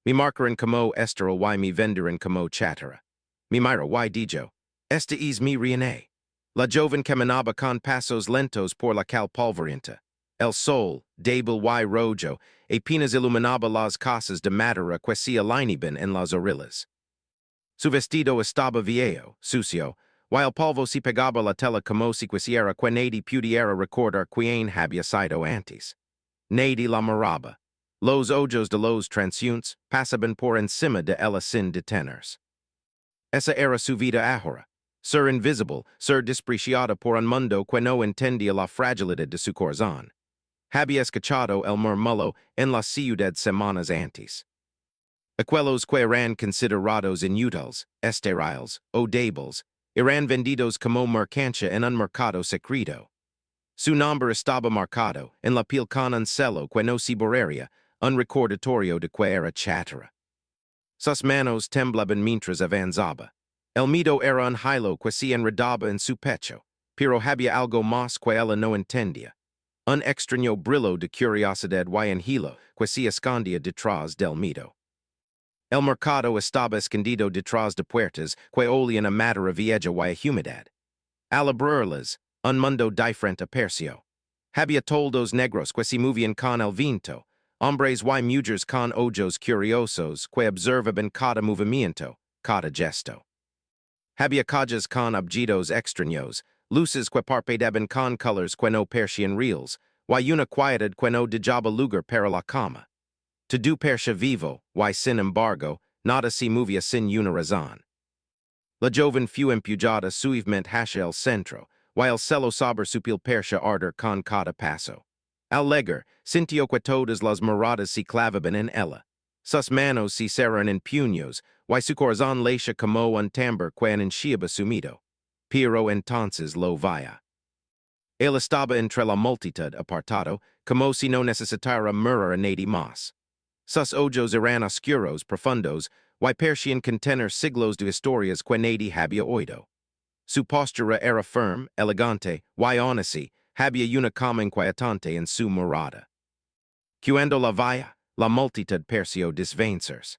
Mi marcarin como estero y mi venderin como chatera. Mi mira y dijo. Esta es mi riene. La joven caminaba con pasos lentos por la cal polvorienta. El sol, débil y rojo, apenas iluminaba las casas de madera que se alineaban en las orillas. Su vestido estaba viejo, sucio, y el polvo se pegaba la tela como si quisiera que nadie pudiera recordar quién había sido antes. Nadie la miraba. Los ojos de los transeúntes pasaban por encima de ella sin detenerse. Esa era su vida ahora. Ser invisible, ser despreciada por un mundo que no entendía la fragilidad de su corazón. Había escuchado el murmullo en la ciudad semanas antes. Aquellos que eran considerados inútiles, estériles o débiles, eran vendidos como mercancía en un mercado secreto. Su nombre estaba marcado en la piel con un celo que no se borraría, un recordatorio de que era chatera. Sus manos temblaban mientras avanzaba. El miedo era un hilo que se enredaba en su pecho, pero había algo más que ella no entendía. Un extraño brillo de curiosidad y un hilo que se escondía detrás del miedo. El mercado estaba escondido detrás de puertas que olían a madera vieja y a humedad. Al abrirlas, un mundo diferente apareció. Había toldos negros que se movían con el viento, hombres y mujeres con ojos curiosos que observaban cada movimiento, cada gesto. Había calles con objetos extraños, luces que parpadeaban con colors que no parecían reales, y una quietud que no dejaba lugar para la cama. Todo parecía vivo, y sin embargo, nada se movía sin una razón. La joven fue empujada suavemente hacia el centro, y el celo sobre su piel parecía arder con cada paso. Al llegar, sintió que todas las miradas se clavaban en ella. Sus manos se cerraron en puños, y su corazón latía como un tambor que anunciaba su miedo. Pero entonces lo veía. Él estaba entre la multitud apartado, como si no necesitara mirar a nadie más. Sus ojos eran oscuros, profundos, y parecían contener siglos de historias que nadie había oído. Su postura era firme, elegante, y aún así, había una calma inquietante en su mirada. Cuando la veía, la multitud pareció desvancerse.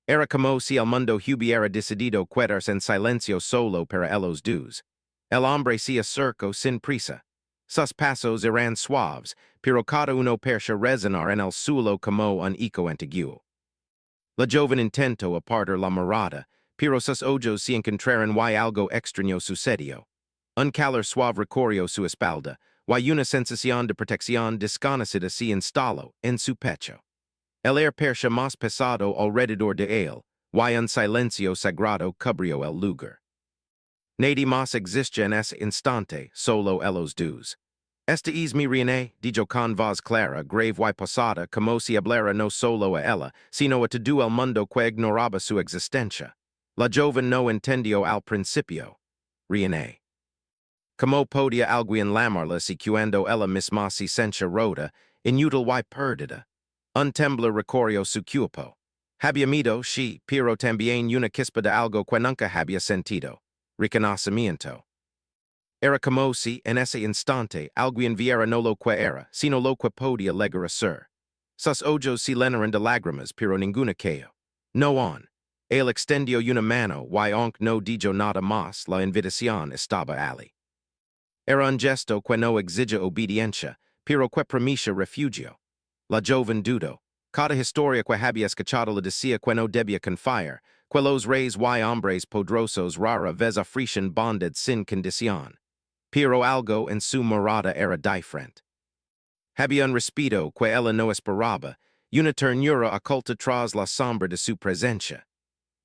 Era como si el mundo hubiera decidido quedarse en silencio solo para ellos dos. El hombre se acercó sin prisa. Sus pasos eran suaves, pero cada uno parecía resonar en el suelo como un eco antiguo. La joven intentó apartar la mirada, pero sus ojos se encontraron y algo extraño sucedió. Un calor suave recorrió su espalda, y una sensación de protección desconocida se instaló en su pecho. El aire parecía más pesado alrededor de él, y un silencio sagrado cubrió el lugar. Nadie más existía en ese instante, solo ellos dos. Esta es mi reina, dijo con voz clara, grave y posada, como si hablara no solo a ella, sino a todo el mundo que ignoraba su existencia. La joven no entendió al principio. Reina. Como podía alguien llamarla si cuando ella misma se sentía rota, inútil y perdida. Un temblor recorrió su cuerpo. Había miedo, sí, pero también una chispa de algo que nunca había sentido. Reconocimiento. Era como si, en ese instante, alguien viera no lo que era, sino lo que podía llegar a ser. Sus ojos se llenaron de lágrimas, pero ninguna cayó. No aún. Él extendió una mano, y aunque no dijo nada más, la invitación estaba allí. Era un gesto que no exige obediencia, pero que permite refugio. La joven dudó. Cada historia que había escuchado le decía que no debía confiar, que los reyes y hombres poderosos rara vez ofrecen bondad sin condición. Pero algo en su mirada era diferente. Había un respeto que ella no esperaba, y una ternura oculta tras la sombra de su presencia.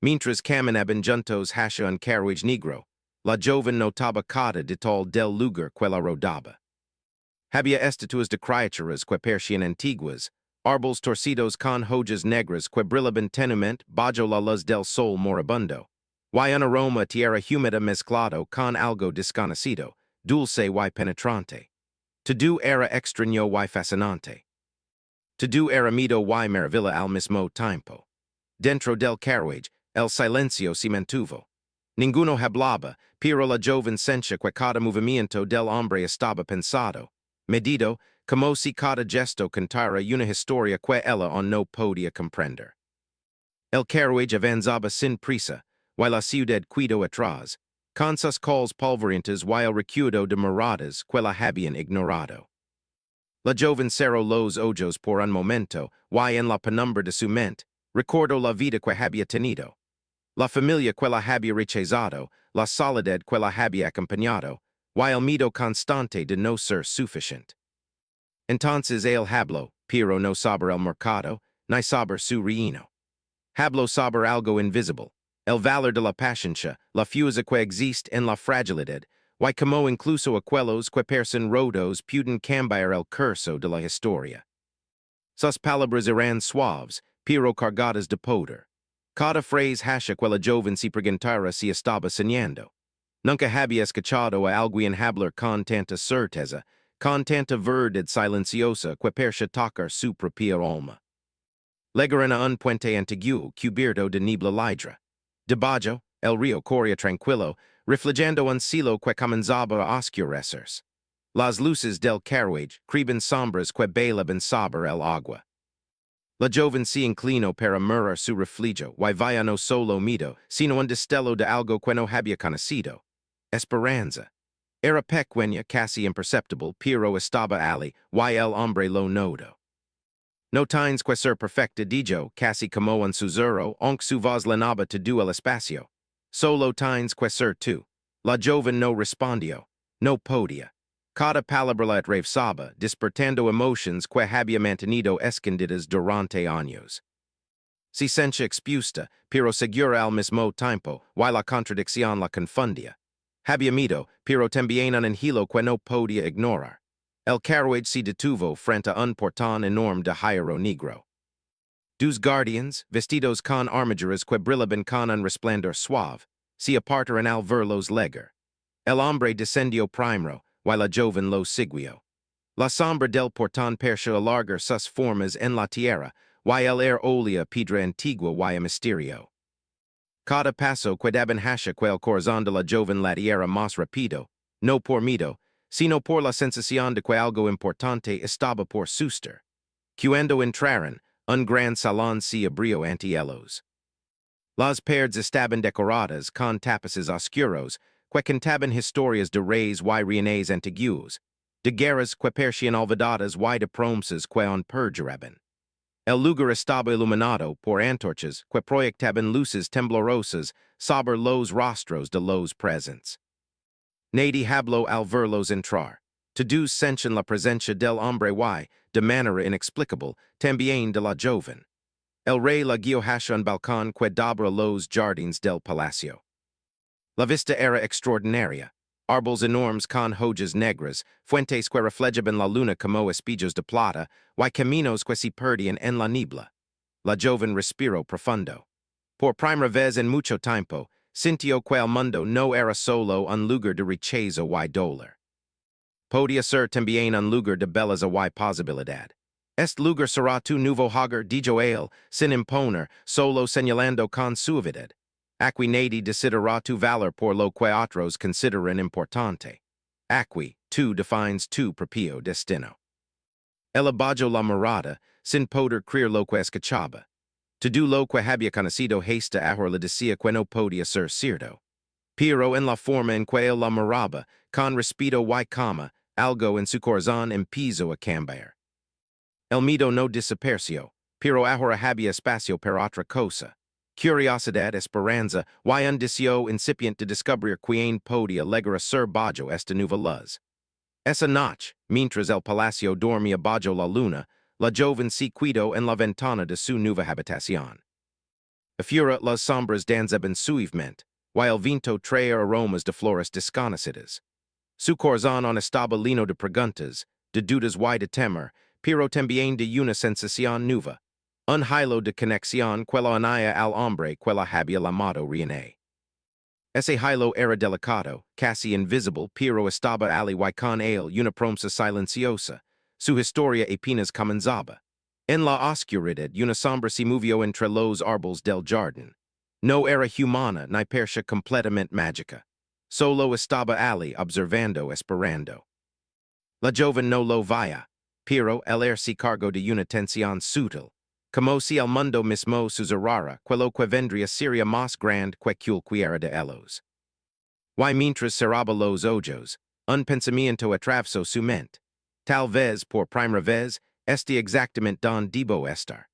Mientras caminaban juntos hacia un carruaje negro, la joven notaba cada detalle del lugar que la rodeaba. Había estatuas de criaturas que parecían antiguas, árboles torcidos con hojas negras que brillaban tenuemente bajo la luz del sol moribundo, y un aroma a tierra húmeda mezclado con algo desconocido, dulce y penetrante. Todo era extraño y fascinante. Todo era miedo y maravilla al mismo tiempo. Dentro del carruaje, el silencio se mantuvo. Ninguno hablaba, pero la joven sentía que cada movimiento del hombre estaba pensado, medido, como si cada gesto contara una historia que ella aún no podía comprender. El carruage avanzaba sin prisa, while la ciudad quedó atrás, con sus calls polvorientas while recudo de miradas que la habían ignorado. La joven cerró los ojos por un momento, y en la penumbra de su mente, recordó la vida que había tenido. La familia que la había rechazado, la soledad que la había acompañado, y el miedo constante de no ser suficiente. Entonces él habló, pero no sobre el mercado, ni sobre su reino. Habló sobre algo invisible, el valor de la paciencia, la fuerza que existe en la fragilidad, y como incluso aquellos que parecen rotos pueden cambiar el curso de la historia. Sus palabras eran suaves, pero cargadas de poder. Cada frase hasha que la joven se preguntara si estaba soñando. Nunca había escuchado a alguien hablar con tanta certeza, con tanta verdad silenciosa que parecía tocar su propia alma. Llegaron a un puente antiguo cubierto de niebla lidra. Debajo, el río corría tranquilo, reflejando un cielo que comenzaba a oscurecerse. Las luces del carruage criban sombras que bailaban sobre el agua. La joven se inclinó para mirar su reflejo, y vaya no solo miedo, sino un destello de algo que no había conocido. Esperanza. Era pequeña, casi imperceptible, pero estaba allí, y el hombre lo notó. No tienes que ser perfecta dijo, casi como un susurro, aunque su voz llenaba todo el espacio. Solo tienes que ser tú. La joven no respondió. No podía. Cada palabra la atravesaba, despertando emociones que había mantenido escondidas durante años. Se sentía expuesta, pero segura al mismo tiempo, y la contradicción la confundía. Había miedo, pero también un hilo que no podía ignorar. El carruage se detuvo frente a un portón enorme de hierro negro. Dos guardians, vestidos con armaduras que brillaban con un resplandor suave, se apartaron al verlos llegar. El hombre descendió primero, y la joven lo siguió. La sombra del portón pareció alargar sus formas en la tierra, y el air olía piedra antigua y a misterio. Cada paso que daban hasha que el corazón de la joven latiera más rápido, no por miedo, sino por la sensación de que algo importante estaba por suceder. Cuando entraron, un gran salón se abrió ante ellos. Las paredes estaban decoradas con tapices oscuros que contaban historias de reyes y reinas antiguos, de guerras que parecían olvidadas y de promesas que aún perduraban. El lugar estaba iluminado por antorchas que proyectaban luces temblorosas sobre los rostros de los presentes. Nadie habló al verlos entrar. Todos sentían la presencia del hombre y, de manera inexplicable, también de la joven. El rey la guió hacia un balcón que daba los jardines del palacio. La vista era extraordinaria. Árboles enormes con hojas negras, fuentes que reflejaban la luna como espejos de plata, y caminos que se perdían en la niebla. La joven respiró profundo. Por primera vez en mucho tiempo, sintió que el mundo no era solo un lugar de riqueza y dolor. Podía ser también un lugar de belleza y posibilidad. Este lugar será tu nuevo hogar, dijo él, sin imponer, solo señalando con suavidad. Aquí nadie decidirá tu valor por lo que otros consideran importante. Aquí, tú defines tu propio destino. Él abajó la mirada, sin poder creer lo que escuchaba. Todo lo que había conocido hasta ahora le decía que no podía ser cierto. Pero en la forma en que él la miraba, con respeto y calma, algo en su corazón empezó a cambiar. El miedo no desapareció, pero ahora había espacio para otra cosa. Curiosidad, esperanza, y un deseo incipiente de descubrir quién podía llegar a ser bajo esta nueva luz. Esa noche, mientras el palacio dormía bajo la luna, la joven se quedó en la ventana de su nueva habitación. Afuera las sombras danzaban suavemente, y el viento traía aromas de flores desconocidas. Su corazón aún estaba lleno de preguntas, de dudas y de temor, pero también de una sensación nueva, un hilo de conexión que la unía al hombre que la había llamado René. Ese hilo era delicado, casi invisible, pero estaba allí y con él una promesa silenciosa. Su historia apenas comenzaba. En la oscuridad, una sombra se movió entre los árboles del jardín. No era humana ni parecía completamente mágica. Solo estaba allí observando, esperando. La joven no lo veía, pero el aire se cargó de una tensión sutil. como si el mundo mismo suzerara, quello que vendría seria más grande que cualquiera de ellos. Y mientras cerraba los ojos, un pensamiento atravesó su mente. Tal vez por primera vez, este exactamente don debo estar.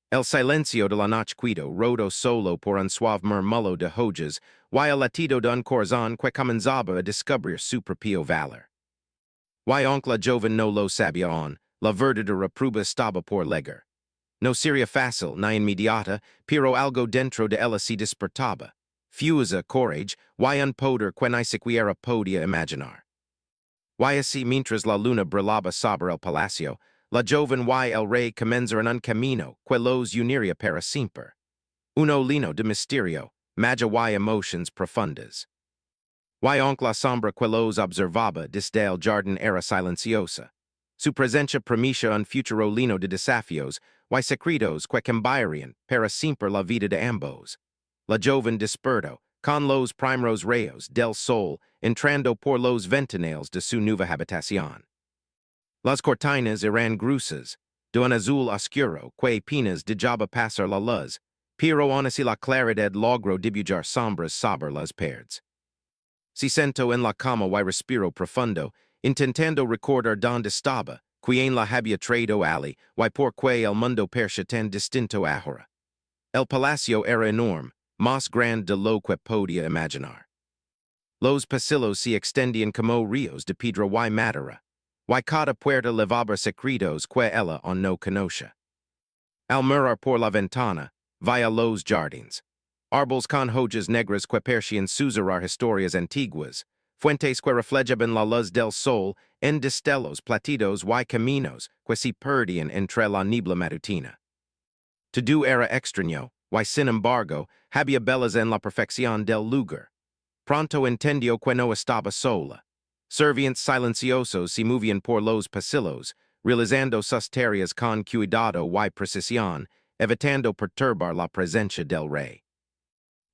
El silencio de la noche quido rodo solo por un suave murmullo de hojas, y el latido de un corazón que comenzaba a descubrir su propio valor. Y aunque la joven no lo sabía aún, la verdadera prueba estaba por llegar. No sería fácil ni inmediata, pero algo dentro de ella se despertaba. Fusa courage, y un poder que ni siquiera podía imaginar. Y así mientras la luna brillaba sobre el palacio, la joven y el rey comenzaron un camino que los uniría para siempre. Uno lino de misterio, magia y emociones profundas. Y aunque la sombra que los observaba desde el jardín era silenciosa, su presencia prometía un futuro lino de desafios y secretos que cambiarían para siempre la vida de ambos. La joven despertó, con los primeros rayos del sol entrando por los ventanales de su nueva habitación. Las cortinas eran gruesas, de un azul oscuro que apenas dejaba pasar la luz, pero aún así la claridad logró dibujar sombras sobre las paredes. Se sentó en la cama y respiró profundo, intentando recordar dónde estaba, quién la había traído allí, y por qué el mundo parecía tan distinto ahora. El palacio era enorme, más grande de lo que podía imaginar. Los pasillos se extendían como ríos de piedra y madera, y cada puerta levaba secretos que ella aún no conocía. Al mirar por la ventana, via los jardines. Árboles con hojas negras que parecían susurrar historias antiguas, fuentes que reflejaban la luz del sol en destellos platidos y caminos que se perdían entre la niebla matutina. Todo era extraño, y sin embargo, había belleza en la perfección del lugar. Pronto entendió que no estaba sola. Servientes silenciosos se movían por los pasillos, realizando sus tareas con cuidado y precisión, evitando perturbar la presencia del rey.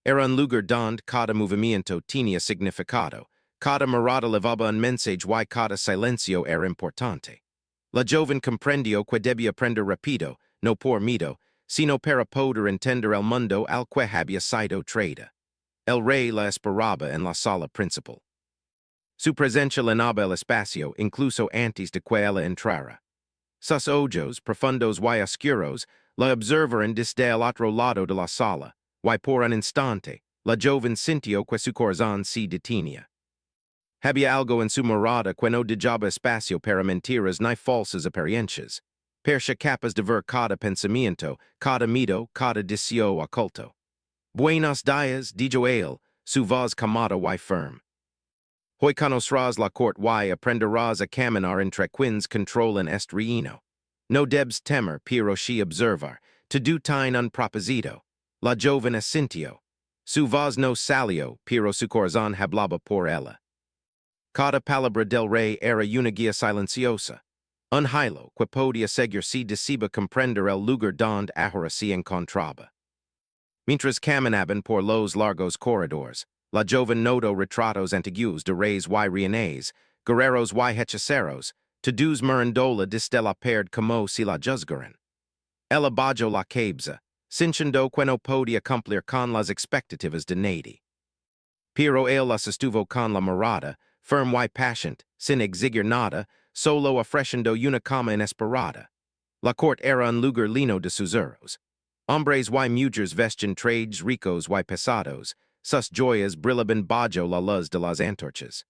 Era un lugar donde cada movimiento tenía significado, cada mirada levaba un mensaje y cada silencio era importante. La joven comprendió que debía aprender rápido, no por miedo, sino para poder entender el mundo al que había sido traída. El rey la esperaba en la sala principal. Su presencia llenaba el espacio incluso antes de que ella entrara. Sus ojos, profundos y oscuros, la observaron desde el otro lado de la sala, y por un instante, la joven sintió que su corazón se detenía. Había algo en su mirada que no dejaba espacio para mentiras ni falsas apariencias. Parecía capaz de ver cada pensamiento, cada miedo, cada deseo oculto. Buenos días, dijo él, su voz calmada y firme. Hoy conocerás la corte y aprenderás a caminar entre quienes controlan este reino. No debes temer, pero sí observar, todo tiene un propósito. La joven asintió. Su voz no salió, pero su corazón hablaba por ella. Cada palabra del rey era una guía silenciosa. Un hilo que podía seguir si decía comprender el lugar donde ahora se encontraba. Mientras caminaban por los largos corredores, la joven notó retratos antiguos de reyes y reines, guerreros y hechiceros, todos mirandola desde la pared como si la juzgaran. Ella bajó la cabeza, sintiendo que no podía cumplir con las expectativas de nadie. Pero él las estuvo con la mirada, firme y paciente, sin exigir nada, solo ofreciendo una cama inesperada. La corte era un lugar lleno de susurros. Hombres y mujeres vestían trajes ricos y pesados, sus joyas brillaban bajo la luz de las antorchas.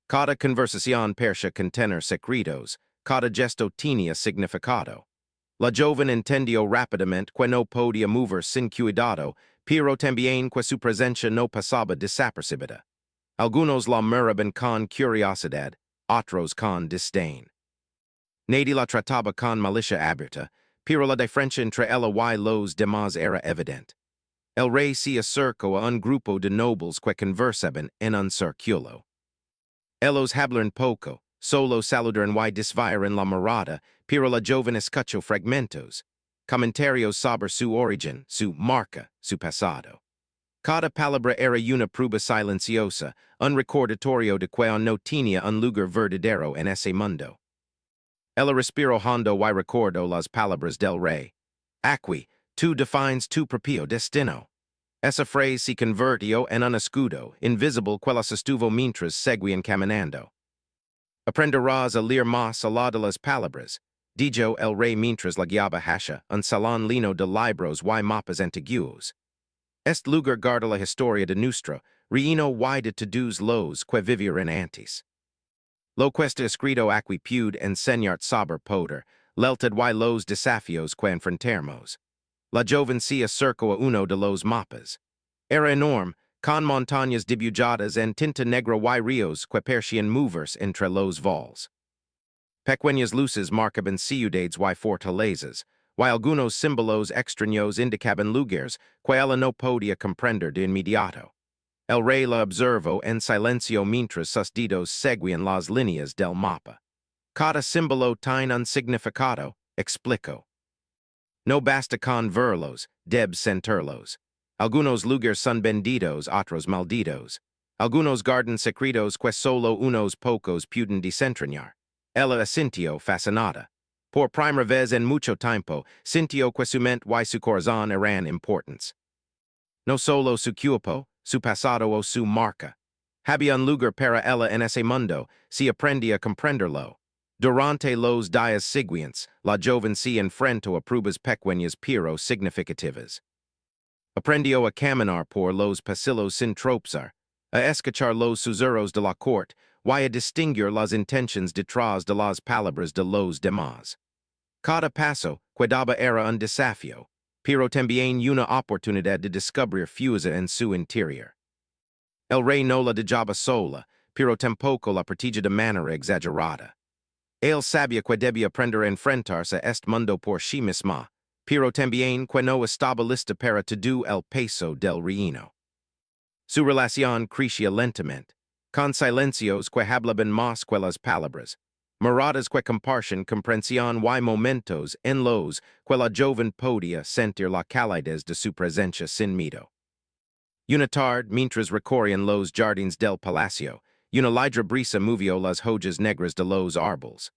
Cada conversación parecía contener secretos, cada gesto tenía significado. La joven entendió rápidamente que no podía mover sin cuidado, pero también que su presencia no pasaba desapercibida. Algunos la miraban con curiosidad, otros con desdén. Nadie la trataba con malicia abierta, pero la diferencia entre ella y los demás era evidente. El rey se acercó a un grupo de nobles que conversaban en un círculo. Ellos hablaron poco, solo saludaron y desviaron la mirada, pero la joven escuchó fragmentos, comentarios sobre su origen, su marca, su pasado. Cada palabra era una prueba silenciosa, un recordatorio de que no tenía un lugar verdadero en ese mundo. Ella respiró hondo y recordó las palabras del rey. Acqui, tu defines tu proprio destino. Essa phrase si convertio en un escudo, invisible quella sostuvo mintras seguian caminando. Aprenderás a leer más allá de las palabras. Dijo el rey mientras la guiaba hasha, un salón lino de libros y mapas antiguos. Est lugar guarda la historia de nuestro, reino y de todos los que vivieron antes. Lo questa escrito acqui pude enseñart saber poder, lelted y los desafios que enfrentermos. La jovencia cerco a uno de los mapas. Era enorme, con montañas dibujadas en tinta negra y ríos que parecían moverse entre los valles. Pequeñas luces marcaban ciudades y fortalezas, y algunos símbolos extraños indicaban lugares que ella no podía comprender de inmediato. El rey la observó en silencio mientras sus dedos seguían las líneas del mapa. Cada símbolo tiene un significado, explicó. No basta con verlos, debes sentirlos. Algunos lugares son benditos, otros malditos. Algunos gardens secretos que solo unos pocos pueden desentrañar. Ella sintió fascinada. Por primera vez en mucho tiempo, sintió que su mente y su corazón eran importantes. No solo su cuerpo, su pasado o su marca. Había un lugar para ella en ese mundo, si aprendía a comprenderlo. Durante los días siguientes, la joven se enfrentó a pruebas pequeñas pero significativas. Aprendió a caminar por los pasillos sin tropezar, a escuchar los susurros de la corte, y a distinguir las intenciones detrás de las palabras de los demás. Cada paso que daba era un desafío, pero también una oportunidad de descubrir fuerza en su interior. El rey no la dejaba sola, pero tampoco la protegía de manera exagerada. Él sabía que debía aprender a enfrentarse a este mundo por sí misma, pero también que no estaba lista para todo el peso del reino. Su relación crecía lentamente, con silencios que hablaban más que las palabras, miradas que compartían comprensión y momentos en los que la joven podía sentir la calidez de su presencia sin miedo. Una tarde, mientras recorrían los jardines del palacio, una ligra brisa movió las hojas negras de los árboles.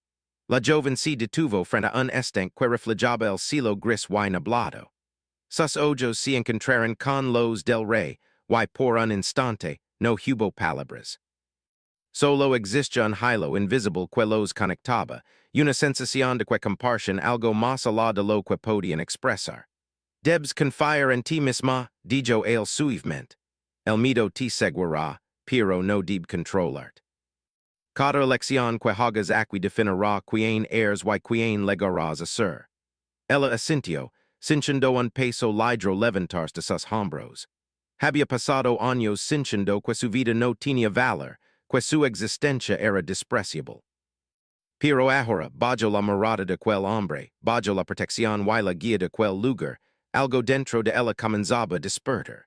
La joven se detuvo frente a un estanque que reflejaba el cielo gris y nublado. Sus ojos se encontraron con los del rey, y por un instante no hubo palabras. Solo existía un hilo invisible que los conectaba, una sensación de que compartían algo más allá de lo que podían expresar. Debes confiar en ti misma, dijo él suavemente. El miedo te seguirá, pero no debe controlarte. Cada elección que hagas aquí definirá quién eres y quién llegarás a ser. Ella asintió, sintiendo un peso ligero levantarse de sus hombros. Había pasado años sintiendo que su vida no tenía valor, que su existencia era despreciable. Pero ahora, bajo la mirada de aquel hombre, bajo la protección y la guía de aquel lugar, algo dentro de ella comenzaba a despertar.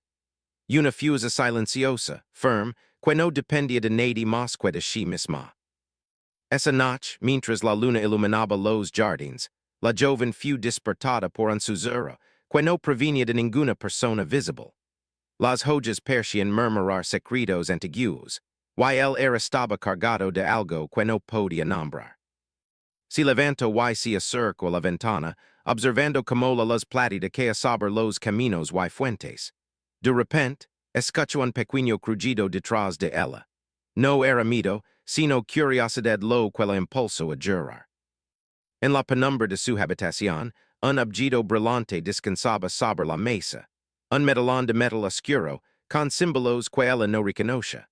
Una fuerza silenciosa, firme, que no dependía de nadie más que de sí misma. Esa noche, mientras la luna iluminaba los jardines, la joven fue despertada por un susurro que no provenía de ninguna persona visible. Las hojas parecían murmurar secretos antiguos, y él estaba cargado de algo que no podía nombrar. Se levantó y se acercó a la ventana, observando cómo la luz plátida caía sobre los caminos y fuentes. De repente, escuchó un pequeño crujido detrás de ella. No era miedo, sino curiosidad lo que la impulsó a jurar. En la penumbra de su habitación, un objeto brillante descansaba sobre la mesa. Un medallón de metal oscuro, con símbolos que ella no reconoce.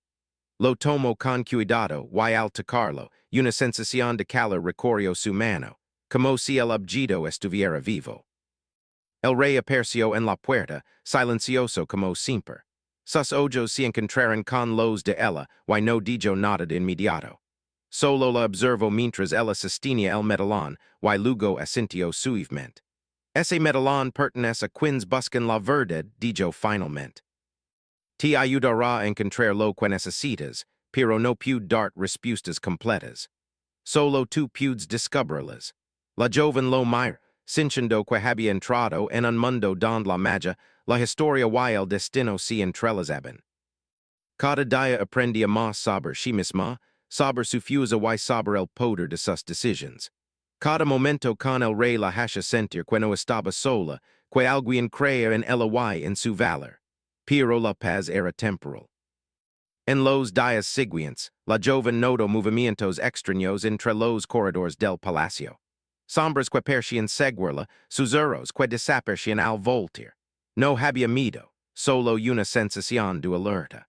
Lo tomó con cuidado y al tocarlo, una sensación de calor recorrió su mano, como si el objeto estuviera vivo. El rey apareció en la puerta, silencioso como siempre. Sus ojos se encontraron con los de ella y no dijo nada de inmediato. Solo la observó mientras ella sostenía el medallón y luego asintió suavemente. Ese medallón pertenece a quienes buscan la verdad, dijo finalmente. Te ayudará a encontrar lo que necesitas, pero no puede dar respuestas completas. Solo tú puedes descubrirlas. La joven lo mira, sintiendo que había entrado en un mundo donde la magia, la historia y el destino se entrelazaban. Cada día aprendía más sobre sí misma, sobre su fuerza y sobre el poder de sus decisiones. Cada momento con el rey la hasha sentir que no estaba sola, que alguien creer en ella y en su valor. Pero la paz era temporal. En los días siguientes, la joven notó movimientos extraños entre los corredores del palacio. Sombras que parecían seguirla, susurros que desaparecían al voltear. No había miedo, solo una sensación de alerta.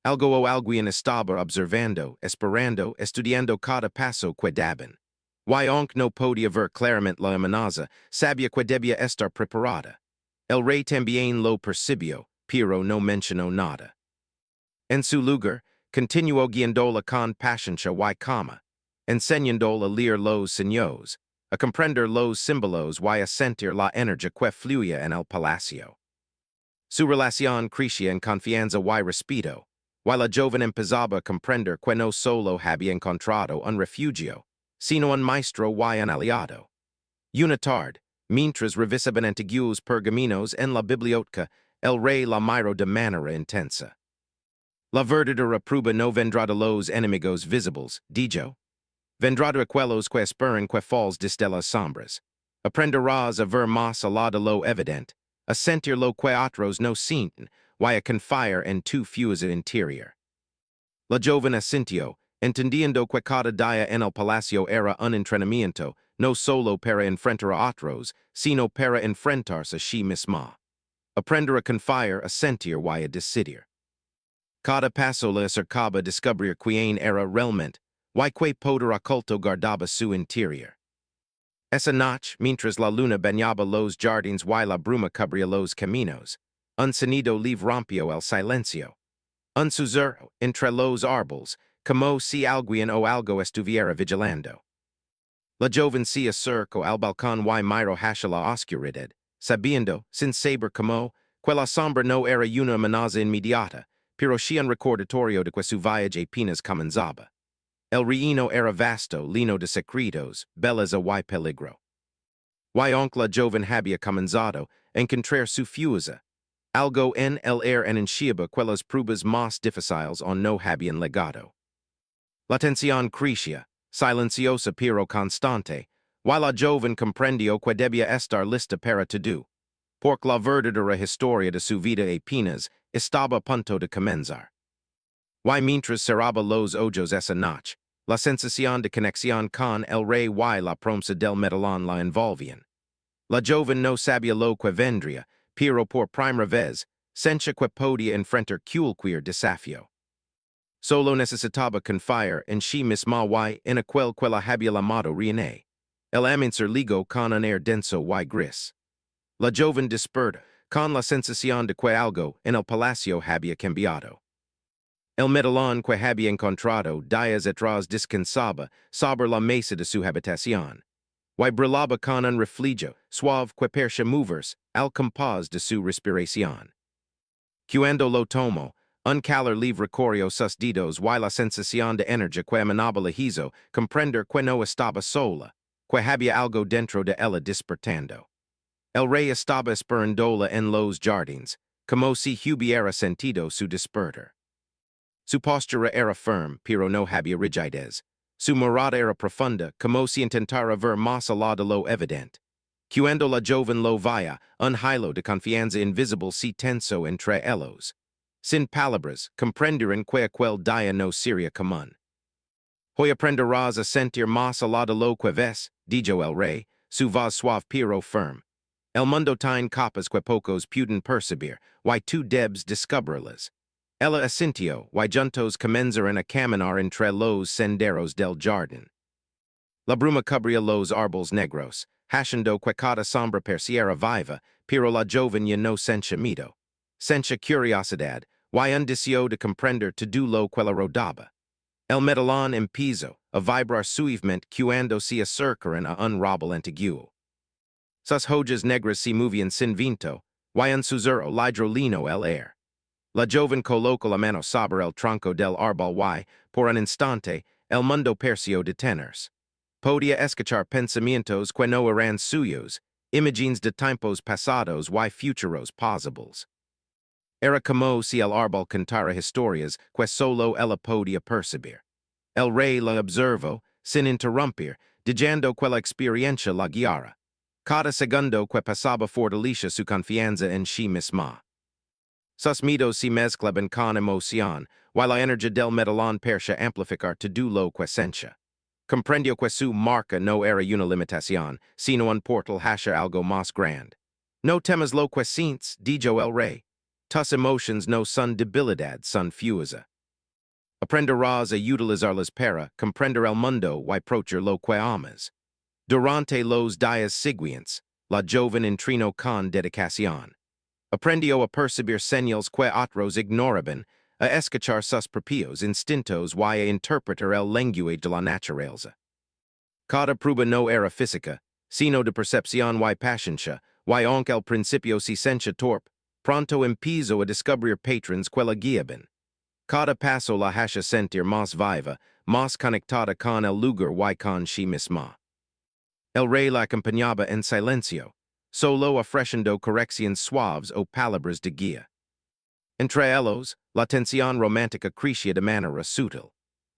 Algo o alguien estaba observando, esperando, estudiando cada paso que daban. Y aunque no podía ver claramente la amenaza, sabía que debía estar preparada. El rey también lo percibió, pero no mencionó nada. En su lugar, continuó guiándola con paciencia y calma, enseñándola a leer los signos, a comprender los símbolos y a sentir la energía que fluía en el palacio. Su relación crecía en confianza y respeto, y la joven empezaba a comprender que no solo había encontrado un refugio, sino un maestro y un aliado. Una tarde, mientras revisaban antiguos pergaminos en la biblioteca, el rey la miró de manera intensa. La verdadera prueba no vendrá de los enemigos visibles, dijo. Vendrá de aquellos que esperan que falls desde las sombras. Aprenderás a ver más allá de lo evidente, a sentir lo que otros no sienten, y a confiar en tu fuerza interior. La joven asintió, entendiendo que cada día en el palacio era un entrenamiento, no solo para enfrentar a otros, sino para enfrentarse a sí misma. Aprender a confiar, a sentir y a decidir. Cada paso le acercaba a descubrir quién era realmente, y qué poder oculto guardaba su interior. Esa noche, mientras la luna bañaba los jardines y la bruma cubría los caminos, un sonido leve rompió el silencio. Un susurro entre los árboles, como si alguien o algo estuviera vigilando. La joven se acercó al balcón y miró hacia la oscuridad, sabiendo, sin saber cómo, que la sombra no era una amenaza inmediata, pero sí un recordatorio de que su viaje apenas comenzaba. El reino era vasto, lleno de secretos, belleza y peligro. Y aunque la joven había comenzado a encontrar su fuerza, algo en el air anunciaba que las pruebas más difíciles aún no habían llegado. La tensión crecía, silenciosa pero constante, y la joven comprendió que debía estar lista para todo, porque la verdadera historia de su vida apenas estaba a punto de comenzar. Y mientras cerraba los ojos esa noche, la sensación de conexión con el rey y la promesa del medallón la envolvían. La joven no sabía lo que vendría, pero por primera vez, sentía que podía enfrentar cualquier desafío. Solo necesitaba confiar en sí misma y en aquel que la había llamado René. El amanecer ligó con un air denso y gris. La joven despertó, con la sensación de que algo en el palacio había cambiado. El medallón que había encontrado días atrás descansaba sobre la mesa de su habitación, y brillaba con un reflejo suave que parecía moverse al compás de su respiración. Cuando lo tomó, un calor leve recorrió sus dedos y la sensación de energía que emanaba le hizo comprender que no estaba sola, que había algo dentro de ella despertando. El rey estaba esperándola en los jardines, como si hubiera sentido su despertar. Su postura era firme, pero no había rigidez. Su mirada era profunda, como si intentara ver más allá de lo evidente. Cuando la joven lo veía, un hilo de confianza invisible se tensó entre ellos. Sin palabras, comprendieron que aquel día no sería común. Hoy aprenderás a sentir más allá de lo que ves, dijo el rey, su voz suave pero firme. El mundo tiene capas que pocos pueden percibir, y tú debes descubrirlas. Ella asintió, y juntos comenzaron a caminar entre los senderos del jardín. La bruma cubría los árboles negros, haciendo que cada sombra pareciera viva, pero la joven ya no sentía miedo. Sentía curiosidad, y un deseo de comprender todo lo que la rodeaba. El medallón empezó a vibrar suavemente cuando se acercaron a un roble antiguo. Sus hojas negras se movían sin viento, y un susurro hidrolino el air. La joven colocó la mano sobre el tronco del árbol y, por un instante, el mundo pareció detenerse. Podía escuchar pensamientos que no eran suyos, imágenes de tiempos pasados y futuros posibles. Era como si el árbol contara historias que solo ella podía percibir. El rey la observó, sin interrumpir, digando quella experiencia la guiara. Cada segundo que pasaba fortalecia su confianza en sí misma. Sus mitos se mezclaban con emoción, while la energía del metalón persia amplificar todo lo que sentia. Comprendió que su marca no era una limitación, sino un portal hacia algo más grande. No temas lo que sientes, dijo el rey. Tus emotions no son debilidad, son fuerza. Aprenderás a utilizarlas para comprender el mundo y proteger lo que amas. Durante los días siguientes, la joven entrenó con dedicación. Aprendió a percibir señales que otros ignoraban, a escuchar sus propios instintos y a interpretar el lenguaje de la naturaleza. Cada prueba no era física, sino de percepción y paciencia, y aunque al principio se sentía torpe, pronto empezó a descubrir patrons que la guiaban. Cada paso la hacía sentir más viva, más conectada con el lugar y con sí misma. El rey la acompañaba en silencio, solo ofreciendo correcciones suaves o palabras de guía. Entre ellos, la tensión romántica crecía de manera sutil.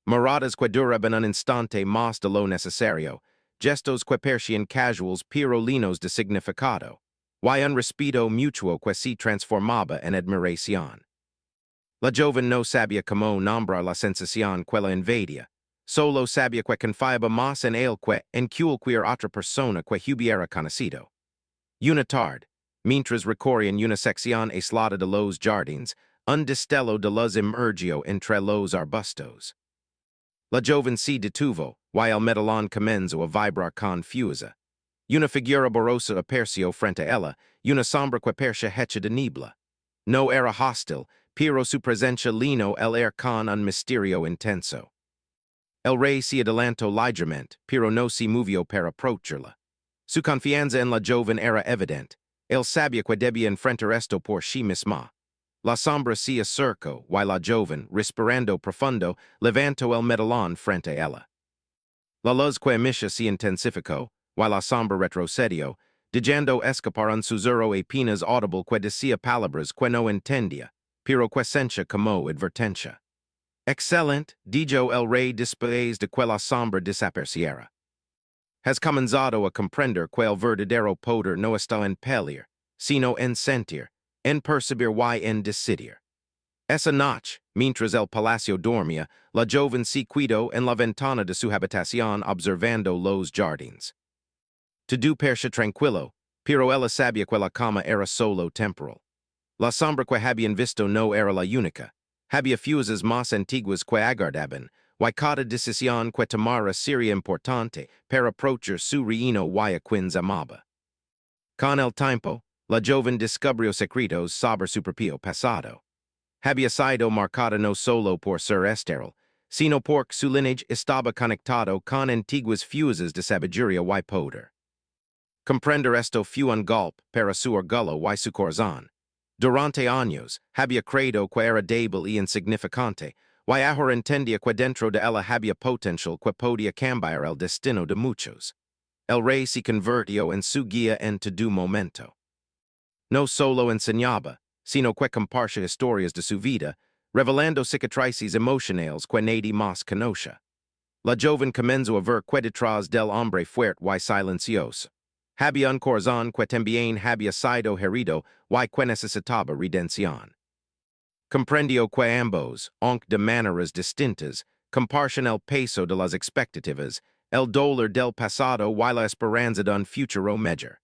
Miradas que duraban un instante más de lo necesario, gestos que parecían casuals pero llenos de significado, y un respeto mutuo que se transformaba en admiración. La joven no sabía cómo nombrar la sensación que la invadía, solo sabía que confiaba más en él que en cualquier otra persona que hubiera conocido. Una tarde, mientras recorrían una sección aislada de los jardines, un destello de luz emergió entre los arbustos. La joven se detuvo, y el metalón comenzó a vibrar con fuerza. Una figura borrosa apareció frente a ella, una sombra que parecía hecha de niebla. No era hostil, pero su presencia llenó el aire con un misterio intenso. El rey se adelantó ligeramente, pero no se movió para approacharla. Su confianza en la joven era evidente. Él sabía que debía enfrentar esto por sí misma. La sombra se acercó, y la joven, respirando profundo, levantó el medallón frente a ella. La luz que emitía se intensificó, y la sombra retrocedió, dejando escapar un susurro apenas audible que decía palabras que no entendía, pero que sentía como advertencia. Excelente, dijo el rey después de que la sombra desapareciera. Has comenzado a comprender que el verdadero poder no está en pelear, sino en sentir, en percibir y en decidir. Esa noche, mientras el palacio dormía, la joven se quedó en la ventana de su habitación observando los jardines. Todo parecía tranquilo, pero ella sabía que la cama era solo temporal. La sombra que habían visto no era la única. Había fuerzas más antiguas que aguardaban, y cada decisión que tomara sería importante para approachar su reino y a quienes amaba. Con el tiempo, la joven descubrió secretos sobre su propio pasado. Había sido marcada no solo por ser estéril, sino porque su lineage estaba conectado con antiguas fuerzas de sabiduría y poder. Comprender esto fue un golpe para su orgullo y su corazón. Durante años, había creído que era débil y insignificante, y ahora entendía que dentro de ella había potencial que podía cambiar el destino de muchos. El rey se convirtió en su guía en todo momento. No solo enseñaba, sino que compartía historias de su vida, revelando cicatrices emocionales que nadie más conocía. La joven comenzó a ver que detrás del hombre fuerte y silencioso había un corazón que también había sido herido y que necesitaba redención. Comprendió que ambos, aunque de maneras distintas, compartían el peso de las expectativas, el dolor del pasado y la esperanza de un futuro mejor.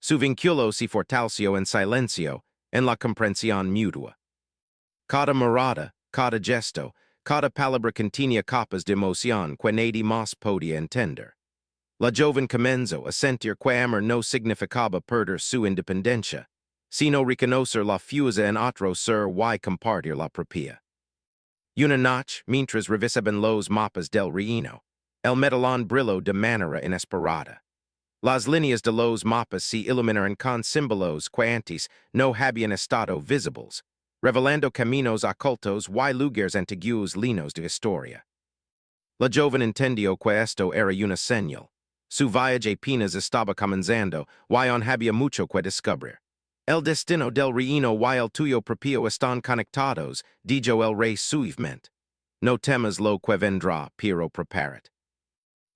Su vínculo se fortaleció en silencio, en la comprensión mutua. Cada mirada, cada gesto, cada palabra contenía capas de emoción que nadie más podía entender. La joven comenzó a sentir que amar no significaba perder su independencia, sino reconocer la fuerza en otro ser y compartir la propia. Una noche, mientras revisaban los mapas del reino, el metalón brilló de manera inesperada. Las líneas de los mapas se iluminaron con símbolos que antes no habían estado visibles, revelando caminos ocultos y lugares antiguos llenos de historia. La joven entendió que esto era una señal. Su viaje apenas estaba comenzando y aún había mucho que descubrir. El destino del reino y el tuyo propio están conectados, dijo el rey suavemente. No temas lo que vendrá, pero prepárate.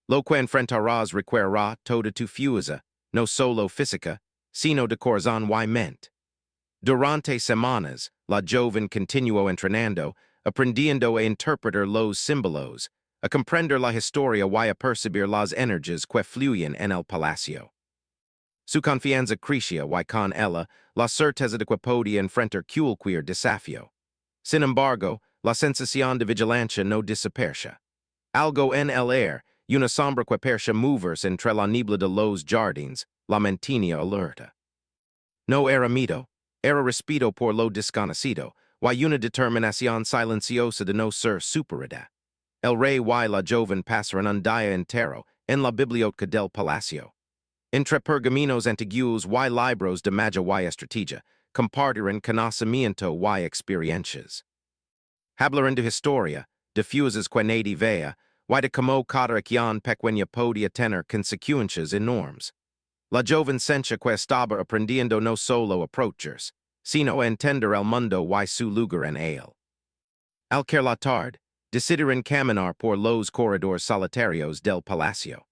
Loque enfrentaras requerá toda tu fuerza, no solo física, sino de corazón y mente. Durante semanas, la joven continuó entrenando, aprendiendo a interpretar los símbolos, a comprender la historia y a percibir las energias que fluyen en el palacio. Su confianza crecía y con ella, la certeza de que podía enfrentar cualquier desafío. Sin embargo, la sensación de vigilancia no desaparecía. Algo en el aire, una sombra que parecía moverse entre la niebla de los jardines, la mantenía alerta. No era miedo, era respeto por lo desconocido, y una determinación silenciosa de no ser superada. El rey y la joven pasaron un día entero en la biblioteca del palacio. Entre pergaminos antiguos y libros de magia y estrategia, compartieron conocimiento y experiencias. Hablaron de historia, de fuses que nadie vea, y de cómo cada acción pequeña podía tener consecuencias enormes. La joven sencha que estaba aprendiendo no solo a approachers, sino a entender el mundo y su lugar en él. Al caer la tarde, decidieron caminar por los corredores solitarios del palacio.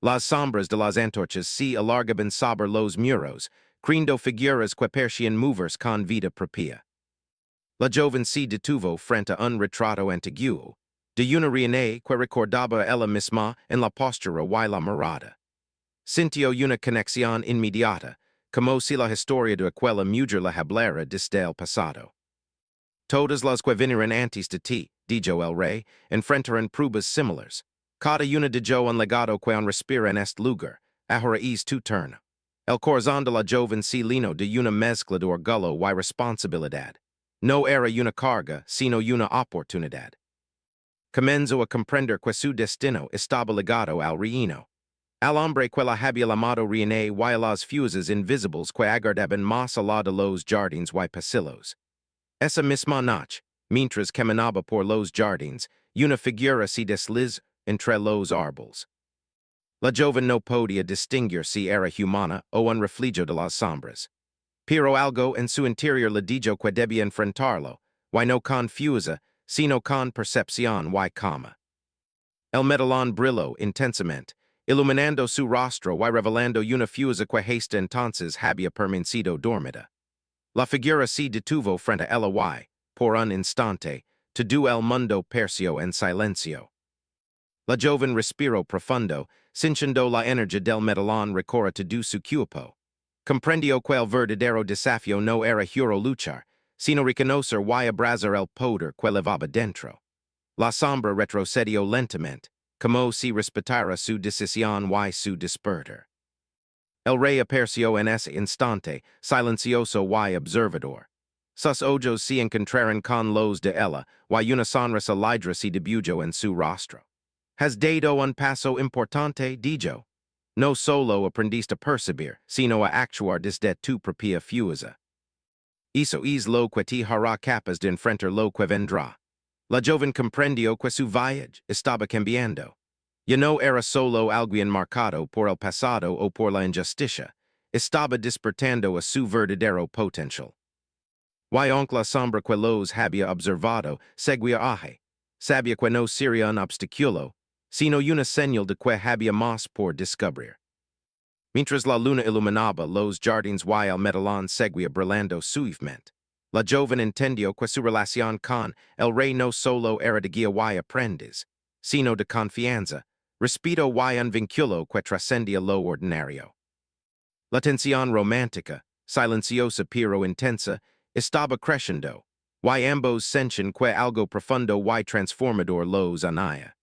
Las sombras de las antorchas se alargaban sobre los muros, creando figuras que parecían moverse con vida propia. La joven se detuvo frente a un retrato antiguo, de una reina que recordaba ella misma en la postura y la mirada. Sintió una conexión inmediata, como si la historia de aquella mujer la hablara desde el pasado. Todas las que vinieron antes de ti, dijo el rey, enfrentaron pruebas similares. Cada una dijo un legado que un respira en este lugar, ahora es tu turno. El corazón de la joven se llenó de una mezcla de orgullo y responsabilidad. No era una carga, sino una oportunidad. Comenzó a comprender que su destino estaba ligado al reino. Al hombre que la había llamado reina y a las fuerzas invisibles que aguardaban más allá de los jardines y pasillos. Esa misma noche, mientras caminaba por los jardines, una figura se deslizó entre los árboles. La joven no podía distinguir si era humana o un reflejo de las sombras. Pero algo en su interior le dijo que debía enfrentarlo, y no con fuerza, sino con percepción y calma. El medallón brilló intensamente, iluminando su rostro y revelando una fuerza que hasta entonces había permanecido dormida. La figura se detuvo frente a ella y, por un instante, todo el mundo pereció en silencio. La joven respiró profundo, sintiendo la energía del medallón recorrer todo su cuerpo. Comprendió que el verdadero desafío no era juro luchar, sino reconocer y abrazar el poder que levaba dentro. La sombra retrocedió lentamente, como si respetara su decisión y su despertar. El rey apareció en ese instante, silencioso y observador. Sus ojos se encontraron con los de ella, y una sonrisa alegre se dibujó en su rostro. Has dado un paso importante, dijo. No solo aprendiste a percibir, sino a actuar desde tu propia fuerza. Eso es lo que te hará capaz de enfrentar lo que vendrá. La joven comprendió que su viaje estaba cambiando. Ya no era solo algo enmarcado por el pasado o por la injusticia, estaba despertando a su verdadero potencial. Y aunque la sombra que los había observado seguía aje, sabía que no sería un obstáculo, sino una señal de que había más por descubrir. Mientras la luna iluminaba los jardines y el medallón seguía brillando suavemente, la joven entendió que su relación con el rey no solo era de guía y aprendiz, sino de confianza, respeto y un vínculo que trascendía lo ordinario. La tensión romántica, silenciosa pero intensa, estaba creciendo, y ambos sentían que algo profundo y transformador los unía.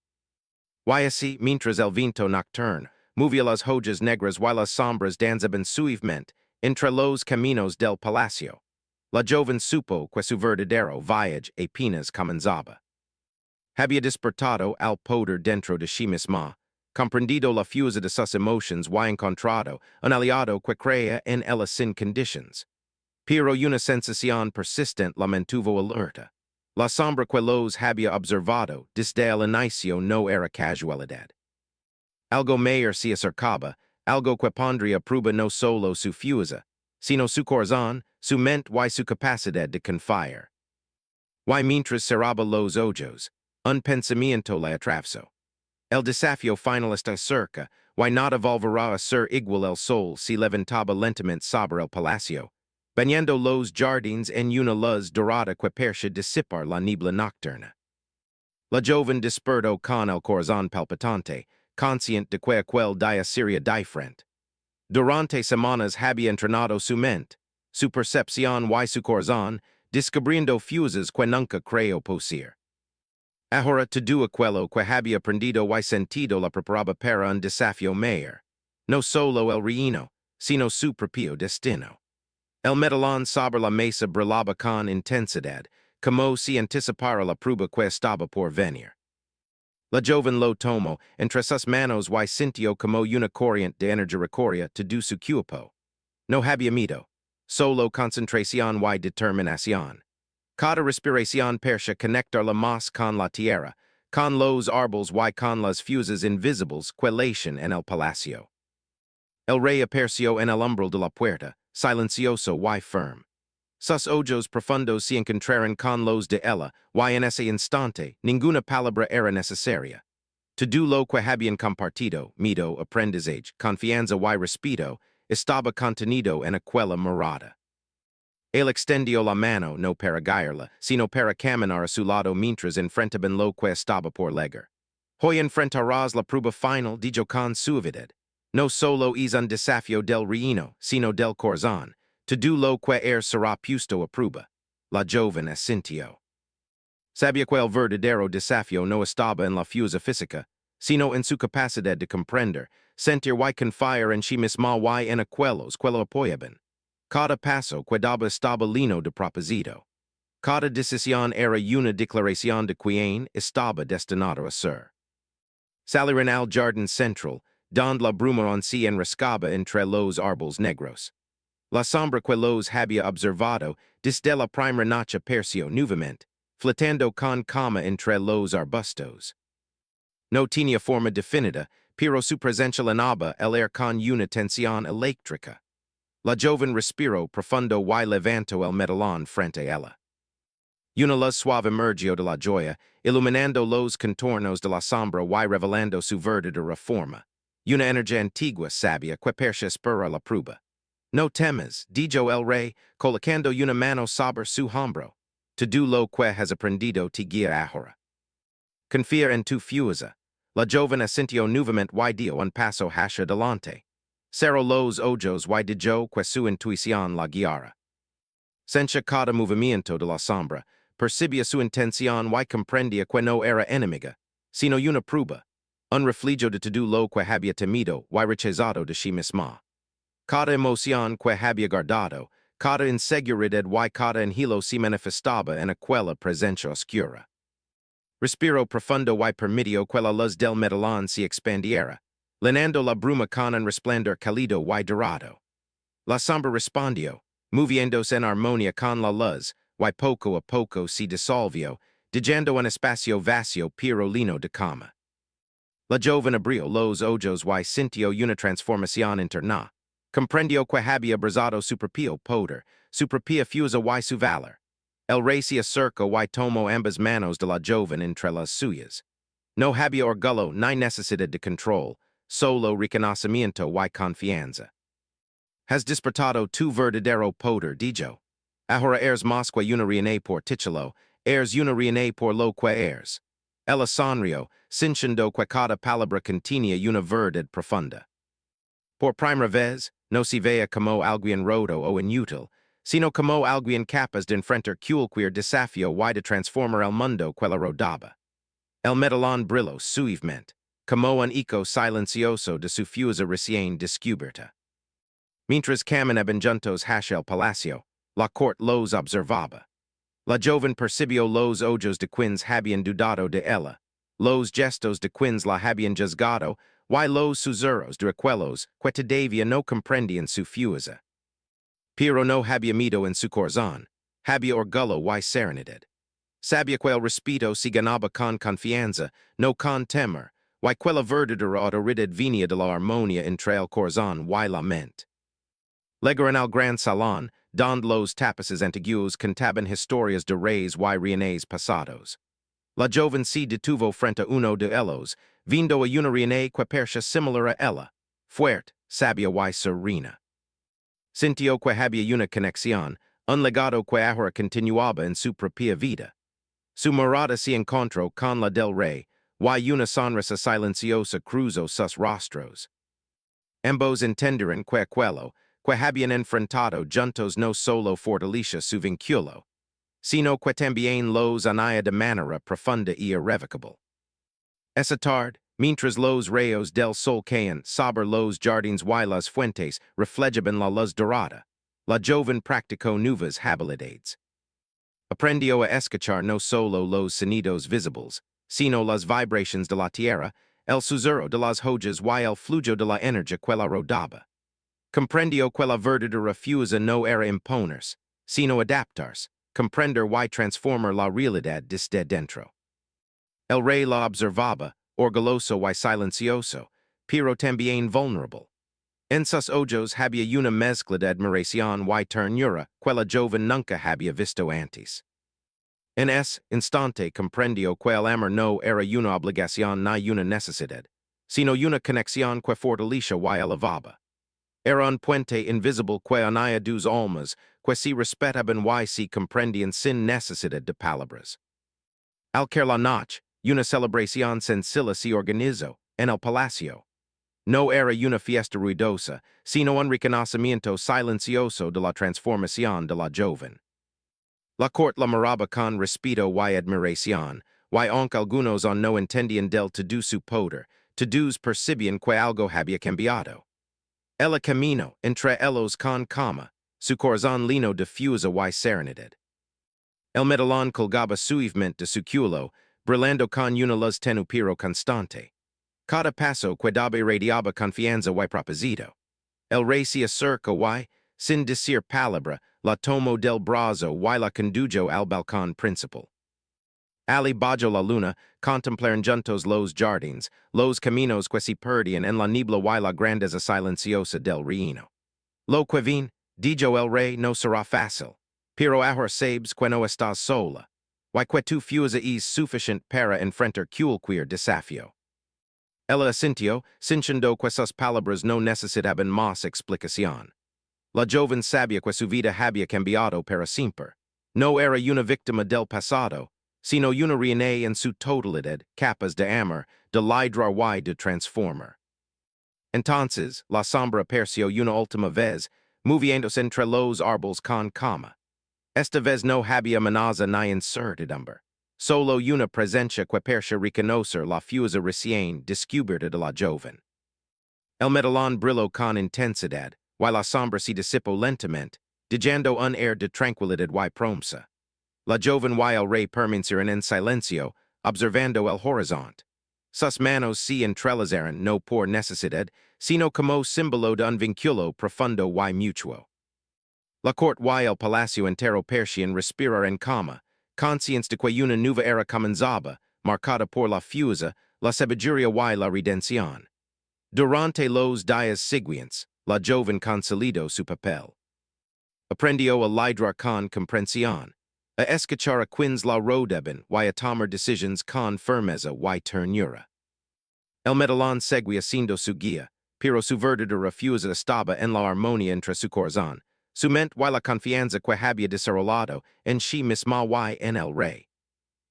Y así, mientras el viento nocturno movía las hojas negras y las sombras danzaban suavemente entre los caminos del palacio, la joven supo que su verdadero viaje apenas comenzaba. Había despertado al poder dentro de sí misma, comprendido la fuerza de sus emociones y encontrado un aliado que creía en ella sin condiciones. Pero una sensación persistente la mantuvo alerta. La sombra que los había observado desde el inicio no era casualidad. Algo mayor se acercaba, algo que pondría a prueba no solo su fuerza, sino su corazón, su mente y su capacidad de confiar. Y mientras cerraba los ojos, un pensamiento le atravesó. El desafio finalista acerca, why not evolverá a ser igual el sol si levantaba lentamente sobre el palacio, bañando los jardins en una luz dorada que percha disipar la niebla nocturna. La joven despertó con el corazón palpitante, conscient de que aquel día sería diferente. Durante semanas había entrenado su mente, su percepción y su corazón, descubriendo fuses que nunca creyó posible. Ahora todo aquello que había aprendido y sentido la preparaba para un desafío mayor. No solo el reino, sino su propio destino. El medallón sobre la mesa brillaba con intensidad, como si anticipara la prueba que estaba por venir. La joven lo tomó entre sus manos y sintió como una corriente de energía recorría todo su cuerpo. No había miedo, solo concentración y determinación. Cada respiración percha conectar la más con la tierra, con los árboles y con las fuses invisibles que latian en el palacio. El rey apareció en el umbral de la puerta, silencioso y firme. Sus ojos profundos se encontraron con los de ella, y en ese instante, ninguna palabra era necesaria. Todo lo que habían compartido, miedo, aprendizaje, confianza y respeto, estaba contenido en aquella mirada. Él extendió la mano no para guiarla, sino para caminar a su lado mientras enfrentaban lo que estaba por llegar. Hoy enfrentarás la prueba final, dijo con suavidad. No solo es un desafío del reino, sino del corazón. Todo lo que será puesto a prueba. La joven asintió. Sabía que el verdadero desafío no estaba en la fuerza física, sino en su capacidad de comprender, sentir y confiar en sí misma y en aquellos que lo apoyaban. Cada paso que daba estaba lleno de propósito. Cada decisión era una declaración de quién estaba destinado a ser. Salieron al jardín central, donde la bruma se enroscaba entre los árboles negros. La sombra que los había observado desde la primera noche apareció nuevamente, flotando con calma entre los arbustos. No tenía forma definida, pero su presencia llenaba el aire con una tensión eléctrica. La joven respiró profundo y levantó el medallón frente a ella. Una luz suave emergió de la joya, iluminando los contornos de la sombra y revelando su verdadera forma. Una energía antigua sabia que percha espera la prueba. No temas, dijo el rey, colocando una mano sobre su hombro. Todo lo que has aprendido te guía ahora. Confía en tu fuerza. La joven asintió nuevamente y dio un paso hacia adelante. Cerró los ojos y dijo que su intuición la guiara. Sentía cada movimiento de la sombra, percibía su intención y comprendía que no era enemiga, sino una prueba, un reflejo de todo lo que había temido y rechazado de sí misma. Cada emoción que había guardado, cada inseguridad y cada anhelo se manifestaba en aquella presencia oscura. Respiró profundo y permitió que la luz del medallón se expandiera, llenando la bruma con un resplandor cálido y dorado. La sombra respondió, moviéndose en armonía con la luz, y poco a poco se disolvió, dejando un espacio vacío pero lleno de calma. La joven abrió los ojos y sintió una transformación interna. Comprendió que había abrazado su propio poder, su propia fuerza y su valor. El rey se acercó y tomó ambas manos de la joven entre las suyas. No había orgullo ni necesidad de control, solo reconocimiento y confianza. Has despertado tu verdadero poder, dijo. Ahora eres más que una reina por título, eres una reina por lo que eres. Ella sonrió, sintiendo que cada palabra contenía una verdad profunda. Por primera vez, no se veía como alguien roto o inútil, sino como alguien capaz de enfrentar cualquier desafío y de transformar el mundo que la rodaba. El medallón brilló suavemente, como un eco silencioso de su fuerza recién descubierta. Mientras caminaban juntos hacia el palacio, la corte los observaba. La joven percibió los ojos de quienes habían dudado de ella, los gestos de quienes la habían juzgado, y los susurros de aquellos que todavía no comprendían su fuerza. Pero no había miedo en su corazón, había orgullo y serenidad. Sabía que el respeto se ganaba con confianza, no con temor, y que la verdadera autoridad venía de la armonía entre el corazón y la mente. Llegaron al gran salón, donde los tapices antiguos contaban historias de reyes y reines pasados. La joven se detuvo frente a uno de ellos, Vindo a una riene que persia similar a ella, fuert, sabia y serena. Sintio que había una conexión, un legado que ahora continuaba en su propia vida. Su morada se encontró con la del rey, y una sonrisa silenciosa cruzó sus rostros. Ambos entendieron que aquello, que habían enfrentado juntos no solo fortalecía su vínculo, sino que también los unía de manera profunda y irrevocable. Esa tarde, mientras los rayos del sol caían sobre los jardines y las fuentes reflejaban la luz dorada, la joven practicó nuevas habilidades. Aprendió a escuchar no solo los sonidos visibles, sino las vibraciones de la tierra, el susurro de las hojas y el flujo de la energía que la rodaba. Comprendió que la verdadera fuerza no era imponerse, sino adaptarse, comprender y transformar la realidad desde dentro. El rey la observaba, orgulloso y silencioso, pero también vulnerable. En sus ojos había una mezcla de admiración y ternura que la joven nunca había visto antes. En ese instante comprendió que el amor no era una obligación ni una necesidad, sino una conexión que fortalecía y elevaba. Era un puente invisible que unía dos almas que se respetaban y se comprendían sin necesidad de palabras. Al caer la noche, una celebración sencilla se organizó en el palacio. No era una fiesta ruidosa, sino un reconocimiento silencioso de la transformación de la joven. La corte la miraba con respeto y admiración, y aunque algunos no entendían del todo su poder, todos percibían que algo había cambiado. El camino entre ellos con calma, su corazón lleno de fuerza y serenidad. El medallón colgaba suavemente de su culo, brillando con una luz tenue pero constante. Cada paso que daba irradiaba confianza y propósito. El rey se acercó y, sin decir palabra, la tomó del brazo y la condujo al balcón principal. Ali bajo la luna, contemplaron juntos los jardines, los caminos que se perdían en la niebla y la grandeza silenciosa del reino. Lo que vin, dijo el rey, no será fácil, pero ahora sabes que no estás sola, y que tu fuerza es suficiente para enfrentar cualquier desafío. Ella asintió, sintiendo que sus palabras no necesitaban más explicación. La joven sabía que su vida había cambiado para siempre. No era una víctima del pasado, sino una reina en su totalidad, capaz de amar, de liderar y de transformar. Entonces, la sombra apareció una última vez, moviéndose entre los árboles con calma. Esta vez no había amenaza ni incertidumbre. Solo una presencia que parecía reconocer la fuerza recién descubierta de la joven. El medallón brilló con intensidad, y la sombra se disipó lentamente, dejando un air de tranquilidad y promesa. La joven y el rey permanecieron en silencio, observando el horizonte. Sus manos se entrelazaron no por necesidad, sino como símbolo de un vínculo profundo y mutuo. La corte y el palacio entero parecían respirar en calma, conscientes de que una nueva era comenzaba, marcada por la fuerza, la sabiduría y la redención. Durante los días siguientes, la joven consolidó su papel. Aprendió a liderar con comprensión, a escuchar a quienes la rodeaban y a tomar decisiones con firmeza y ternura. El medallón seguía siendo su guía, pero su verdadera fuerza estaba en la armonía entre su corazón, su mente y la confianza que había desarrollado en sí misma y en el rey.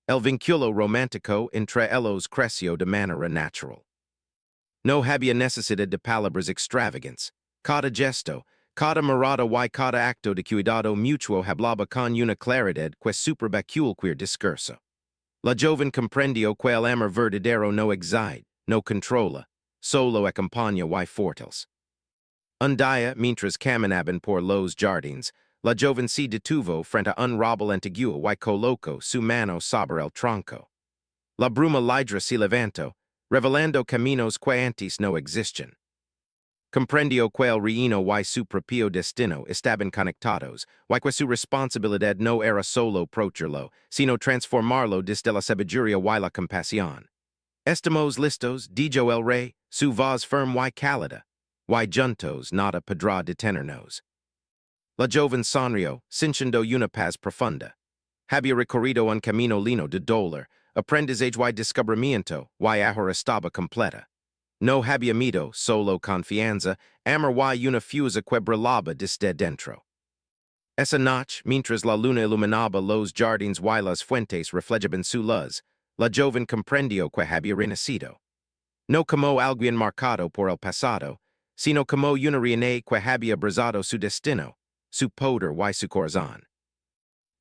El vínculo romántico entre ellos creció de manera natural. No había necesidad de palabras extravagantes. Cada gesto, cada mirada y cada acto de cuidado mutuo hablaba con una claridad que superaba cualquier discurso. La joven comprendió que el amor verdadero no excita, no controla, solo acompaña y fortalece. Un día, mientras caminaban por los jardines, la joven se detuvo frente a un árbol antiguo y colocó su mano sobre el tronco. La bruma lidera se levantó, revelando caminos que antes no existían. Comprendió que el reino y su propio destino estaban conectados, y que su responsabilidad no era solo protegerlo, sino transformarlo desde la sabiduría y la compasión. Estamos listos, dijo el rey, su voz firme y cálida, y juntos nada podrá detenernos. La joven sonrió, sintiendo una paz profunda. Había recorrido un camino lleno de dolor, aprendizaje y descubrimiento, y ahora estaba completa. No había miedo, solo confianza, amor y una fusa que brillaba desde dentro. Esa noche, mientras la luna iluminaba los jardines y las fuentes reflejaban su luz, la joven comprendió que había renacido. No como alguien marcado por el pasado, sino como una reina que había abrazado su destino, su poder y su corazón.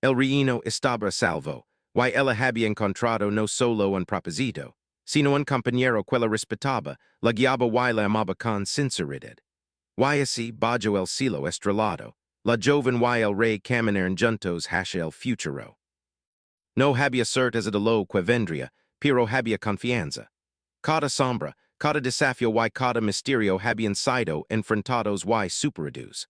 El reino estaba salvo, y ella había encontrado no solo un propósito, sino un compañero que la respetaba, la guiaba y la amaba con sinceridad. Y así, bajo el cielo estrellado, la joven y el rey caminaron juntos hacia el futuro. No había certeza de lo que vendría, pero había confianza. Cada sombra, cada desafío y cada misterio habían sido enfrentados y superados.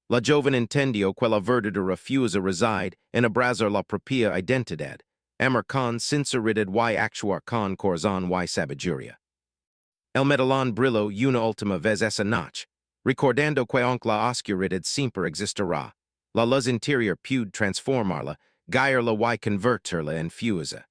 La joven entendió que la verdadera fuerza reside en abrazar la propia identidad, amar con sinceridad y actuar con corazón y sabiduría. El medallón brilló una última vez esa noche, recordando que aunque la oscuridad siempre existirá, la luz interior puede transformarla, guiarla y convertirla en fuerza.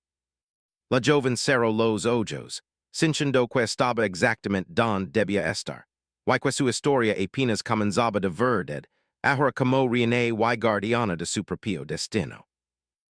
La joven cerró los ojos, sintiendo que estaba exactamente donde debía estar, y que su historia apenas comenzaba de verdad, ahora como reina y guardiana de su propio destino.